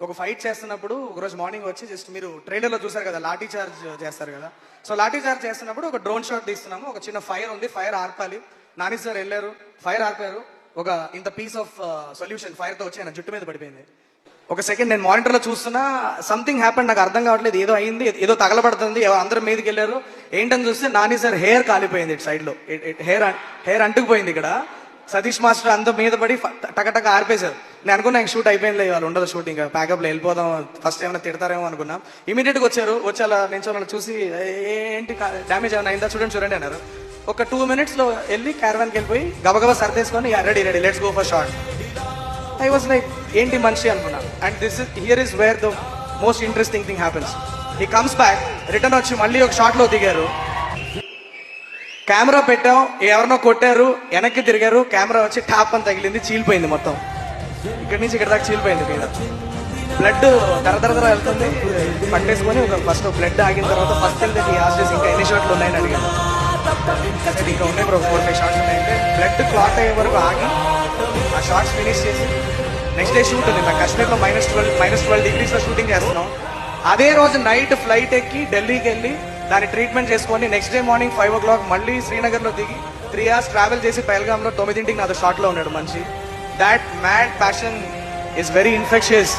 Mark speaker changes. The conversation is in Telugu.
Speaker 1: ఒక ఫైట్ చేస్తున్నప్పుడు ఒకరోజు మార్నింగ్ వచ్చి జస్ట్ మీరు ట్రైలర్లో చూసారు కదా, లాఠీ చార్జ్ చేస్తారు కదా. సో లాఠీ చార్జ్ చేస్తున్నప్పుడు ఒక డ్రోన్ షాట్ తీస్తున్నాము. ఒక చిన్న ఫైర్ ఉంది, ఫైర్ ఆర్పాలి. నాని సార్ వెళ్ళారు, ఫైర్ ఆర్పారు. ఒక ఇంత పీస్ ఆఫ్ సొల్యూషన్ ఫైర్తో వచ్చి ఆయన జుట్టు మీద పడిపోయింది. ఒక సెకండ్ నేను మానిటర్లో చూస్తున్నా, సంథింగ్ హ్యాపెన్, నాకు అర్థం కావట్లేదు. ఏదో అయింది, ఏదో తగలబడుతుంది, అందరు మీదకి వెళ్ళారు. ఏంటని చూస్తే నాని సార్ హెయిర్ కాలిపోయింది ఇటు సైడ్లో, హెయిర్ అంటుకుపోయింది ఇక్కడ. సతీష్ మాస్టర్ అంత మీద పడి టకటక ఆర్పేశారు. నేను అనుకున్నా ఇంక షూట్ అయిపోయింది, వాళ్ళు ఉండదు షూట్, ఇంకా ప్యాకప్లో వెళ్ళిపోదాం, ఫస్ట్ ఏమైనా తిడతారేమో అనుకున్నాం. ఇమీడియట్గా వచ్చారు, వచ్చి అలా నేను చూసి ఏంటి డ్యామేజ్ ఏమైనా అయిందా చూడండి అన్నారు. ఒక 2 minutes వెళ్ళి క్యారవాన్కి వెళ్ళిపోయి గబగబా సర్దేసుకొని ready let's go for shot. I was like ఏంటి మనిషి అనుకున్నా. And here is where the most interesting thing happens. He comes back, return వచ్చి మళ్ళీ ఒక షాట్లో దిగారు. కెమెరా పెట్టాం, ఎవరినో కొట్టారు, వెనక్కి తిరిగారు, కెమెరా వచ్చి టాప్ అని తగిలింది, చీలిపోయింది మొత్తం. ఇక్కడి నుంచి ఇక్కడ దాకా చీలిపోయింది మీద. బ్లడ్ తరతర వెళ్తుంది. పట్టేసుకొని ఫస్ట్ బ్లడ్ ఆగిన తర్వాత ఫస్ట్ వెళ్తే ఇంకా ఎన్ని షాట్లు ఉన్నాయని అడిగాను. ఇంకా ఉన్నాయి బ్రో, 4-5 షాట్స్ ఉన్నాయంటే బ్లడ్ క్లాట్ అయ్యే వరకు ఆగి ఆ షార్ట్స్ ఫినిష్ చేసి నెక్స్ట్ డే షూట్ ఉంది. నాకు కాశ్మీర్లో -12 degreesలో షూటింగ్ చేస్తున్నాం. అదే రోజు నైట్ ఫ్లైట్ ఎక్కి ఢిల్లీకి వెళ్ళి దాన్ని ట్రీట్మెంట్ చేసుకొని నెక్స్ట్ డే మార్నింగ్ 5 o'clock మళ్ళీ శ్రీనగర్లో దిగి 3 hours ట్రావెల్ చేసి పహల్గామ్లో 9 గంటలకు నాతో షాట్లో ఉన్నాడు మనిషి. That mad passion is very infectious.